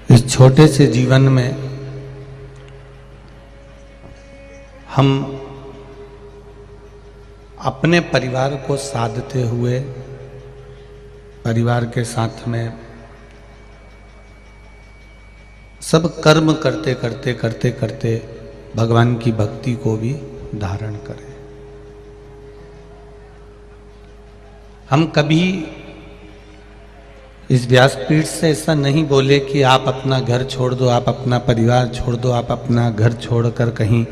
इस छोटे से जीवन में हम अपने परिवार को साधते हुए परिवार के साथ में सब कर्म करते करते करते करते भगवान की भक्ति को भी धारण करें। हम कभी इस व्यासपीठ से ऐसा नहीं बोले कि आप अपना घर छोड़ दो, आप अपना परिवार छोड़ दो, आप अपना घर छोड़कर कहीं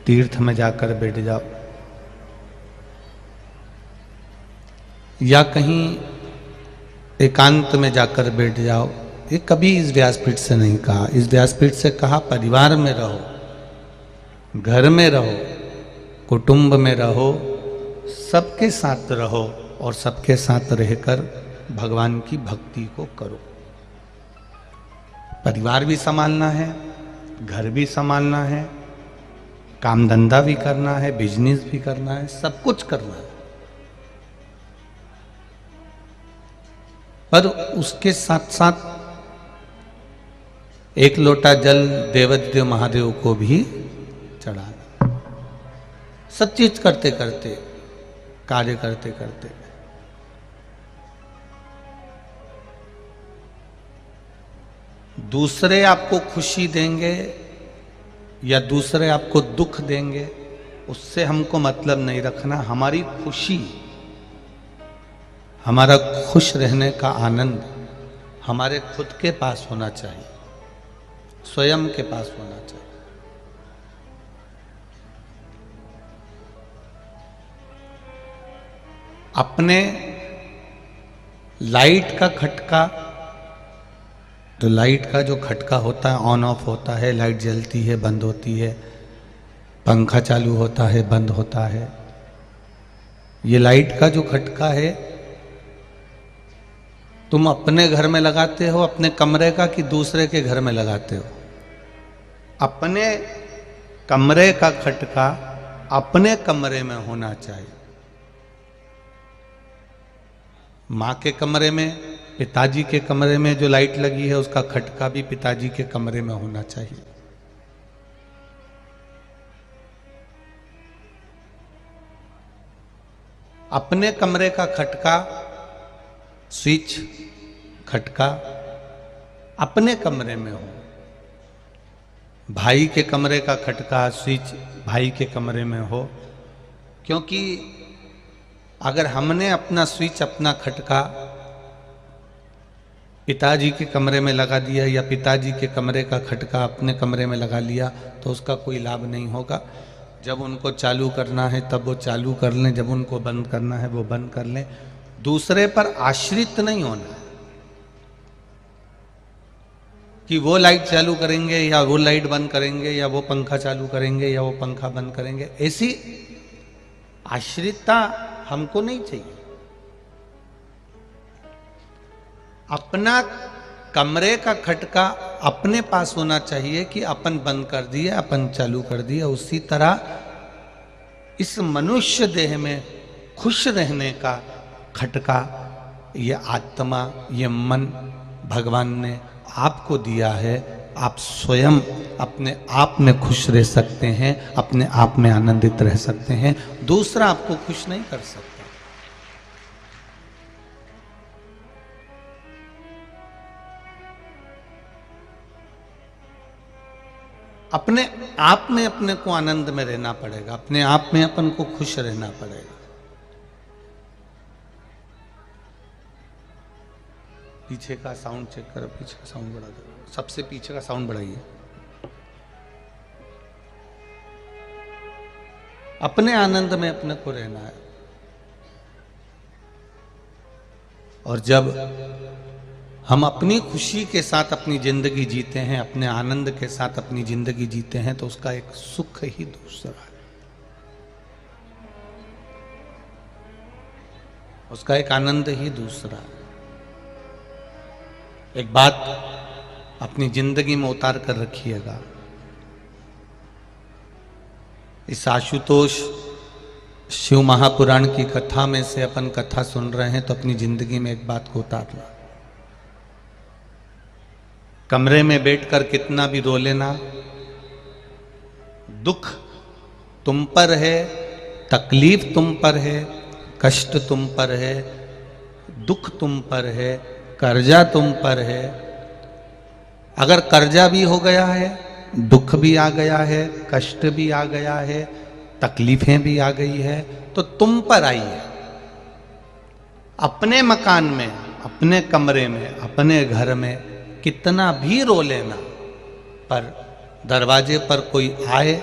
तीर्थ में जाकर बैठ जाओ या कहीं एकांत में जाकर बैठ जाओ। ये कभी इस व्यासपीठ से नहीं कहा। इस व्यासपीठ से कहा परिवार में रहो, घर में रहो, कुटुंब में रहो, सबके साथ रहो और सबके साथ रहकर भगवान की भक्ति को करो। परिवार भी संभालना है, घर भी संभालना है, काम धंधा भी करना है, बिजनेस भी करना है, सब कुछ करना है। पर उसके साथ साथ एक लोटा जल देवाधिदेव महादेव को भी चढ़ाना। सब चीज करते करते, कार्य करते करते दूसरे आपको खुशी देंगे या दूसरे आपको दुख देंगे, उससे हमको मतलब नहीं रखना। हमारी खुशी, हमारा खुश रहने का आनंद हमारे खुद के पास होना चाहिए, स्वयं के पास होना चाहिए। अपने लाइट का खटका, तो लाइट का जो खटका होता है ऑन ऑफ होता है, लाइट जलती है बंद होती है, पंखा चालू होता है बंद होता है। ये लाइट का जो खटका है तुम अपने घर में लगाते हो अपने कमरे का कि दूसरे के घर में लगाते हो? अपने कमरे का खटका अपने कमरे में होना चाहिए। माँ के कमरे में, पिताजी के कमरे में जो लाइट लगी है उसका खटका भी पिताजी के कमरे में होना चाहिए। अपने कमरे का खटका, स्विच खटका अपने कमरे में हो। भाई के कमरे का खटका, स्विच भाई के कमरे में हो। क्योंकि अगर हमने अपना स्विच, अपना खटका पिताजी के कमरे में लगा दिया या पिताजी के कमरे का खटका अपने कमरे में लगा लिया तो उसका कोई लाभ नहीं होगा। जब उनको चालू करना है तब वो चालू कर लें, जब उनको बंद करना है वो बंद कर लें। दूसरे पर आश्रित नहीं होना कि वो लाइट चालू करेंगे या वो लाइट बंद करेंगे या वो पंखा चालू करेंगे या वो पंखा बंद करेंगे। ऐसी आश्रितता हमको नहीं चाहिए। अपना कमरे का खटका अपने पास होना चाहिए कि अपन बंद कर दिया, अपन चालू कर दिया। उसी तरह इस मनुष्य देह में खुश रहने का खटका, ये आत्मा, ये मन भगवान ने आपको दिया है। आप स्वयं अपने आप में खुश रह सकते हैं, अपने आप में आनंदित रह सकते हैं। दूसरा आपको खुश नहीं कर सकता। अपने आप में अपने को आनंद में रहना पड़ेगा, अपने आप में अपन को खुश रहना पड़ेगा। पीछे का साउंड चेक करो, पीछे का साउंड बढ़ा दो, सबसे पीछे का साउंड बढ़ाइए। अपने आनंद में अपने को रहना है। और जब हम अपनी खुशी के साथ अपनी जिंदगी जीते हैं, अपने आनंद के साथ अपनी जिंदगी जीते हैं, तो उसका एक सुख ही दूसरा है, उसका एक आनंद ही दूसरा है। एक बात अपनी जिंदगी में उतार कर रखिएगा। इस आशुतोष शिव महापुराण की कथा में से अपन कथा सुन रहे हैं, तो अपनी जिंदगी में एक बात को उतारना। कमरे में बैठकर कितना भी रो लेना, दुख तुम पर है, तकलीफ तुम पर है, कष्ट तुम पर है, दुख तुम पर है, कर्जा तुम पर है। अगर कर्जा भी हो गया है, दुख भी आ गया है, कष्ट भी आ गया है, तकलीफें भी आ गई है, तो तुम पर आई है। अपने मकान में, अपने कमरे में, अपने घर में कितना भी रो लेना, पर दरवाजे पर कोई आए,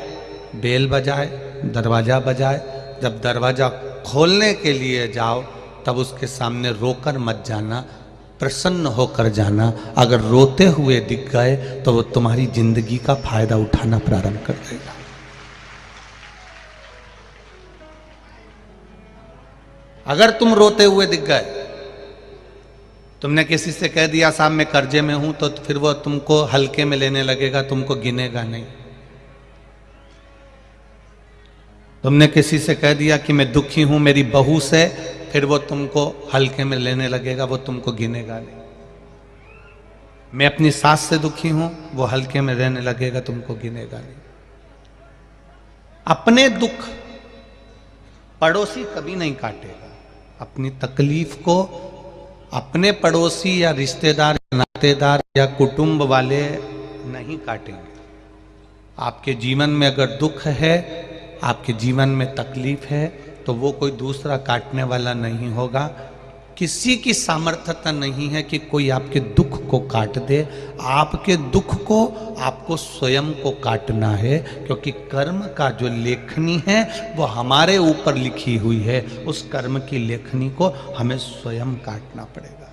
बेल बजाए, दरवाजा बजाए, जब दरवाजा खोलने के लिए जाओ तब उसके सामने रोकर मत जाना, प्रसन्न होकर जाना। अगर रोते हुए दिख गए तो वो तुम्हारी जिंदगी का फायदा उठाना प्रारंभ कर देगा। अगर तुम रोते हुए दिख गए, तुमने किसी से कह दिया साहब मैं कर्जे में हूं, तो फिर वो तुमको हल्के में लेने लगेगा, तुमको गिनेगा नहीं। तुमने किसी से कह दिया कि मैं दुखी हूं मेरी बहू से, फिर वो तुमको हल्के में लेने लगेगा, वो तुमको गिनेगा नहीं। मैं अपनी सास से दुखी हूं, वो हल्के में रहने लगेगा, तुमको गिनेगा नहीं। अपने दुख पड़ोसी कभी नहीं काटेगा। अपनी तकलीफ को अपने पड़ोसी या रिश्तेदार या नातेदार या कुटुंब वाले नहीं काटेंगे। आपके जीवन में अगर दुख है, आपके जीवन में तकलीफ है, तो वो कोई दूसरा काटने वाला नहीं होगा। किसी की सामर्थ्यता नहीं है कि कोई आपके दुख को काट दे। आपके दुख को आपको स्वयं को काटना है, क्योंकि कर्म का जो लेखनी है वो हमारे ऊपर लिखी हुई है। उस कर्म की लेखनी को हमें स्वयं काटना पड़ेगा।